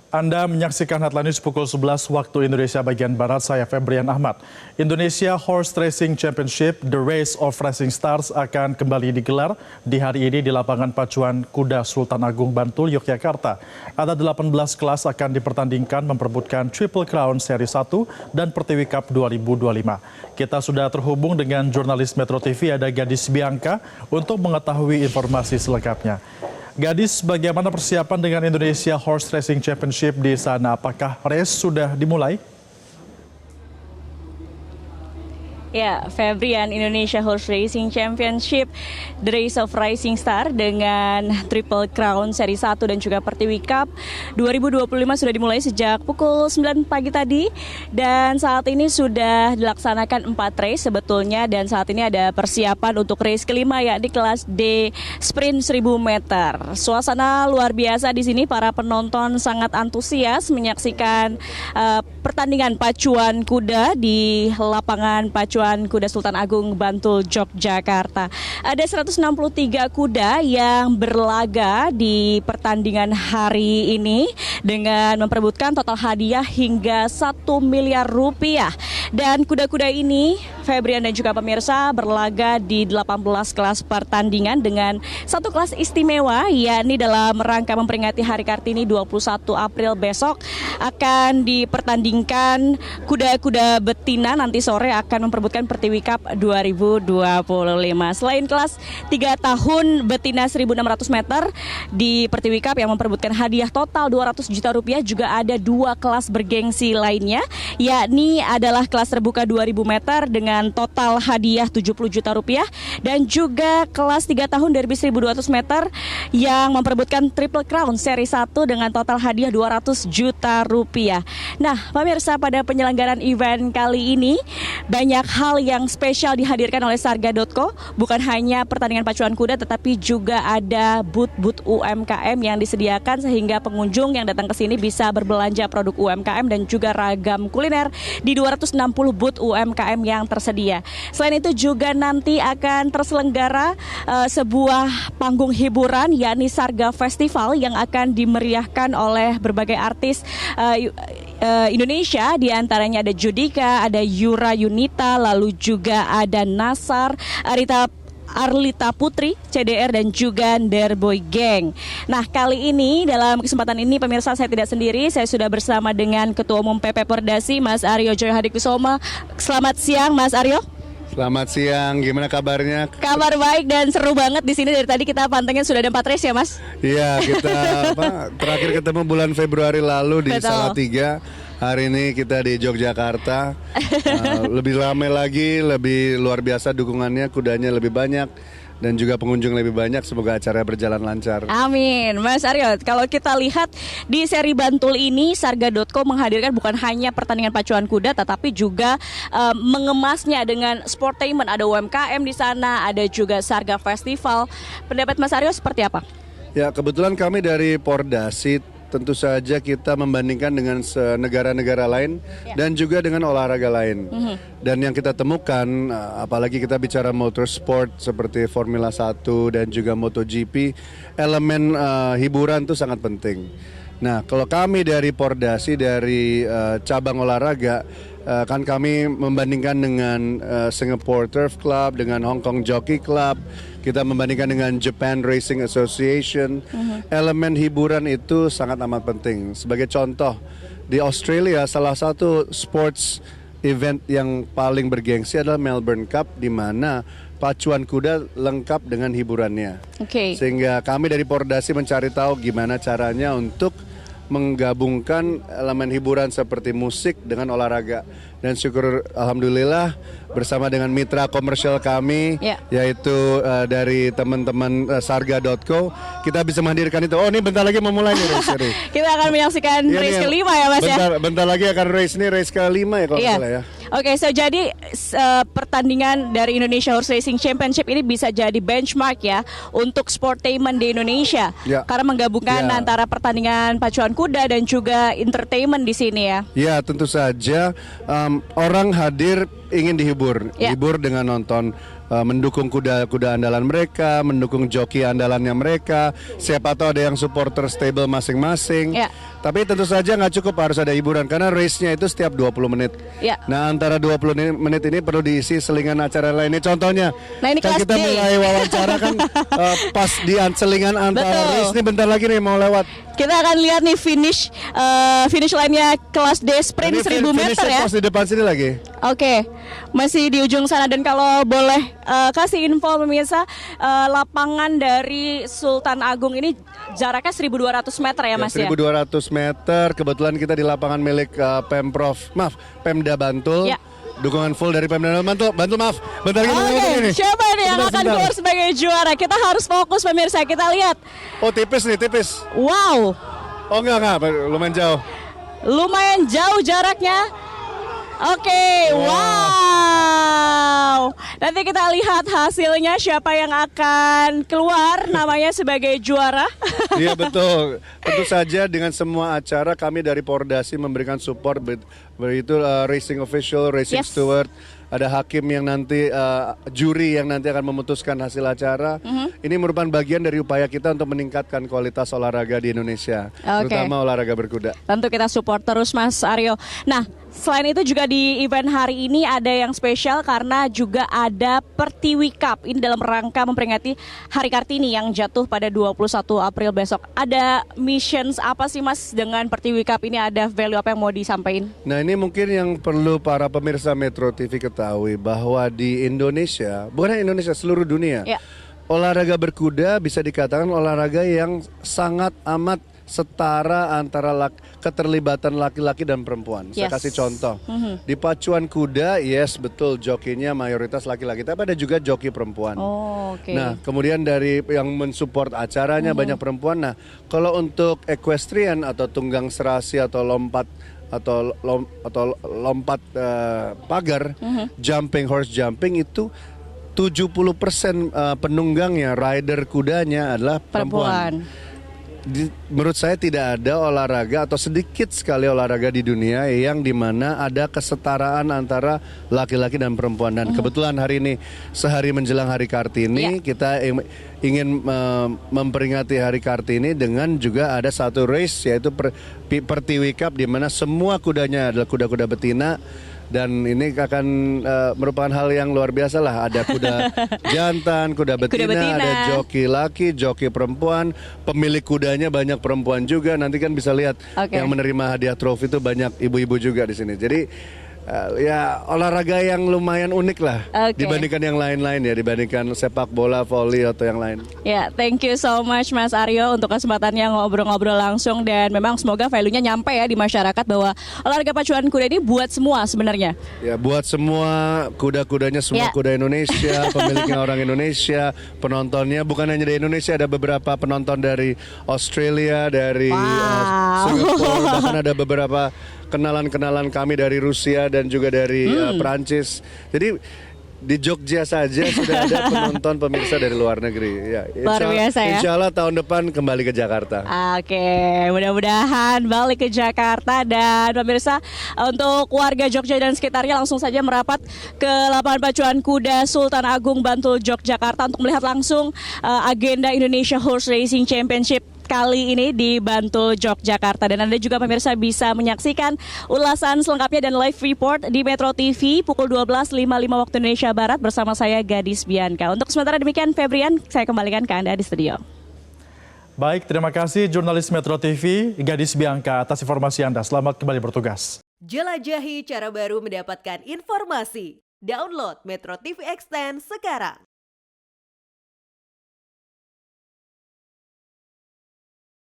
Anda menyaksikan Headline News pukul 11 waktu Indonesia bagian Barat, saya Febrian Ahmad. Indonesia Horse Racing Championship, The Race of Racing Stars akan kembali digelar di hari ini di lapangan pacuan kuda Sultan Agung Bantul, Yogyakarta. Ada 18 kelas akan dipertandingkan memperebutkan Triple Crown Seri 1 dan Pertiwi Cup 2025. Kita sudah terhubung dengan jurnalis Metro TV, ada Gadis Bianca, untuk mengetahui informasi selengkapnya. Gadis, bagaimana persiapan dengan Indonesia Horse Racing Championship di sana? Apakah race sudah dimulai? Ya, Febrian, Indonesia Horse Racing Championship, The Race of Rising Star dengan Triple Crown Seri 1 dan juga Pertiwi Cup 2025 sudah dimulai sejak pukul 9 pagi tadi. Dan saat ini sudah dilaksanakan 4 race sebetulnya. Dan saat ini ada persiapan untuk race kelima, yakni kelas D Sprint 1000 meter. Suasana luar biasa di sini, para penonton sangat antusias menyaksikan pertandingan pacuan kuda di lapangan pacuan kuda Sultan Agung Bantul, Yogyakarta. Ada 163 kuda yang berlaga di pertandingan hari ini dengan memperebutkan total hadiah hingga 1 miliar rupiah. Dan kuda-kuda ini, Febrian dan juga pemirsa, berlaga di 18 kelas pertandingan dengan satu kelas istimewa, yakni dalam rangka memperingati Hari Kartini 21 April besok akan dipertandingkan kuda-kuda betina. Nanti sore akan memperebutkan Pertiwi Cup 2025. Selain kelas 3 tahun betina 1.600 meter di Pertiwi Cup yang memperebutkan hadiah total 200 juta rupiah, juga ada 2 kelas bergengsi lainnya, yakni adalah kelas terbuka 2.000 meter dengan total hadiah 70 juta rupiah dan juga kelas 3 tahun derby 1.200 meter yang memperebutkan Triple Crown Seri 1 dengan total hadiah 200 juta rupiah. Nah, pemirsa, pada penyelenggaraan event kali ini banyak hal yang spesial dihadirkan oleh Sarga.co. Bukan hanya pertandingan pacuan kuda, tetapi juga ada booth-booth UMKM yang disediakan sehingga pengunjung yang datang ke sini bisa berbelanja produk UMKM dan juga ragam kuliner di 260 booth UMKM yang tersedia. Selain itu juga nanti akan terselenggara sebuah panggung hiburan, yakni Sarga Festival, yang akan dimeriahkan oleh berbagai artis Indonesia. Di antaranya ada Judika, ada Yura Yunita, lalu juga ada Nasar, Arlita Putri, CDR, dan juga Derboy Gang. Nah, kali ini dalam kesempatan ini pemirsa, saya tidak sendiri, saya sudah bersama dengan Ketua Umum PP Pordasi, Mas Aryo Joyo Hadikusumo. Selamat siang, Mas Aryo. Selamat siang, gimana kabarnya? Kabar baik dan seru banget di sini. Dari tadi kita pantengin sudah ada 4 race ya, Mas? Iya, kita terakhir ketemu bulan Februari lalu di Betul. Salatiga. Hari ini kita di Yogyakarta. Lebih ramai lagi, lebih luar biasa dukungannya, kudanya lebih banyak dan juga pengunjung lebih banyak. Semoga acara berjalan lancar. Amin. Mas Aryo, kalau kita lihat di seri Bantul ini, Sarga.co menghadirkan bukan hanya pertandingan pacuan kuda, tetapi juga mengemasnya dengan sportainment. Ada UMKM di sana, ada juga Sarga Festival. Pendapat Mas Aryo seperti apa? Ya, kebetulan kami dari Pordasi tentu saja kita membandingkan dengan negara-negara lain dan juga dengan olahraga lain. Dan yang kita temukan, apalagi kita bicara motorsport seperti Formula 1 dan juga MotoGP, elemen hiburan itu sangat penting. Nah, kalau kami dari Pordasi, dari cabang olahraga, kan kami membandingkan dengan Singapore Turf Club, dengan Hong Kong Jockey Club, kita membandingkan dengan Japan Racing Association. Elemen hiburan itu sangat amat penting. Sebagai contoh, di Australia salah satu sports event yang paling bergengsi adalah Melbourne Cup, di mana pacuan kuda lengkap dengan hiburannya. Sehingga kami dari Pordasi mencari tahu gimana caranya untuk menggabungkan elemen hiburan seperti musik dengan olahraga. Dan syukur alhamdulillah bersama dengan mitra komersial kami, yaitu dari teman-teman Sarga.co, kita bisa menghadirkan itu. Oh, ini bentar lagi memulai nih race ini. Kita akan menyaksikan race kelima ya, Mas, bentar lagi akan race kelima ya kalau nggak salah ya. Oke, so jadi pertandingan dari Indonesia Horse Racing Championship ini bisa jadi benchmark ya untuk sportainment di Indonesia. Karena menggabungkan antara pertandingan pacuan kuda dan juga entertainment di sini ya. Ya, tentu saja orang hadir ingin dihibur, hibur dengan nonton mendukung kuda-kuda andalan mereka, mendukung joki andalannya mereka. Siapa tahu ada yang supporter stable masing-masing. Ya. Tapi tentu saja nggak cukup, harus ada hiburan karena race-nya itu setiap 20 menit. Ya. Nah, antara 20 menit ini perlu diisi selingan acara lainnya. Contohnya, Nah, ini kan kelas kita D. mulai wawancara kan pas di selingan antara Betul. race ini bentar lagi nih mau lewat. Kita akan lihat nih finish line-nya kelas D sprint Ini 1000 meter finishnya ya. pas di depan sini lagi. Oke, masih di ujung sana dan kalau boleh kasih info pemirsa, lapangan dari Sultan Agung ini jaraknya 1.200 meter ya Mas ya? 1.200 meter, kebetulan kita di lapangan milik Pemda Bantul. Ya. Dukungan full dari Pemda Bantul. Maaf, bentar lagi mau Oke, ngomong ini. siapa nih yang akan Sebentar. keluar sebagai juara? Kita harus fokus pemirsa, kita lihat. Oh tipis nih, tipis. Wow, Oh enggak, lumayan jauh. lumayan jauh jaraknya. Oke, wow. Nanti kita lihat hasilnya siapa yang akan keluar namanya sebagai juara. Iya betul. Tentu saja dengan semua acara kami dari Pordasi memberikan support, begitu racing official, racing Yes. steward, ada hakim yang nanti juri yang nanti akan memutuskan hasil acara. Ini merupakan bagian dari upaya kita untuk meningkatkan kualitas olahraga di Indonesia, Oke. terutama olahraga berkuda. Tentu kita support terus Mas Aryo. Nah, selain itu juga di event hari ini ada yang spesial karena juga ada Pertiwi Cup. Ini dalam rangka memperingati Hari Kartini yang jatuh pada 21 April besok. Ada missions apa sih Mas dengan Pertiwi Cup ini, ada value apa yang mau disampaikan? Nah ini mungkin yang perlu para pemirsa Metro TV ketahui bahwa di Indonesia, bukan hanya Indonesia, seluruh dunia, Ya. olahraga berkuda bisa dikatakan olahraga yang sangat amat setara antara keterlibatan laki-laki dan perempuan. Saya Yes. kasih contoh. Di pacuan kuda, yes betul jokinya mayoritas laki-laki, tapi ada juga joki perempuan. Oh, oke. Nah, kemudian dari yang mensupport acaranya banyak perempuan. Nah, kalau untuk equestrian atau tunggang serasi atau lompat pagar, horse jumping itu 70% penunggangnya, rider kudanya adalah perempuan. Menurut saya tidak ada olahraga atau sedikit sekali olahraga di dunia yang dimana ada kesetaraan antara laki-laki dan perempuan. Dan kebetulan hari ini sehari menjelang Hari Kartini, kita ingin memperingati Hari Kartini dengan juga ada satu race yaitu Pertiwi Cup di mana semua kudanya adalah kuda-kuda betina. Dan ini akan merupakan hal yang luar biasa lah. Ada kuda jantan, kuda betina, ada joki laki, joki perempuan. Pemilik kudanya banyak perempuan juga. Nanti kan bisa lihat yang menerima hadiah trofi itu banyak ibu-ibu juga di sini. Jadi ya olahraga yang lumayan unik lah dibandingkan yang lain-lain ya, dibandingkan sepak bola, voli atau yang lain. Ya, thank you so much Mas Aryo untuk kesempatannya ngobrol-ngobrol langsung, dan memang semoga value-nya nyampe ya di masyarakat bahwa olahraga pacuan kuda ini buat semua sebenarnya. Ya buat semua, kuda-kudanya semua kuda Indonesia, pemiliknya orang Indonesia, penontonnya bukan hanya dari Indonesia, ada beberapa penonton dari Australia, dari Singapura, bahkan ada beberapa kenalan-kenalan kami dari Rusia dan juga dari Perancis. Jadi di Jogja saja sudah ada penonton pemirsa dari luar negeri. Ya, Luar biasa ya. Insya Allah tahun depan kembali ke Jakarta. Oke, mudah-mudahan balik ke Jakarta. Dan pemirsa, untuk warga Jogja dan sekitarnya langsung saja merapat ke lapangan pacuan kuda Sultan Agung Bantul Yogyakarta untuk melihat langsung agenda Indonesia Horse Racing Championship kali ini di Bantul Yogyakarta. Dan Anda juga pemirsa bisa menyaksikan ulasan selengkapnya dan live report di Metro TV pukul 12.55 waktu Indonesia Barat bersama saya Gadis Bianca. Untuk sementara demikian, Febrian, saya kembalikan ke Anda di studio. Baik, terima kasih jurnalis Metro TV Gadis Bianca atas informasi Anda. Selamat kembali bertugas. Jelajahi cara baru mendapatkan informasi. Download Metro TV Extend sekarang.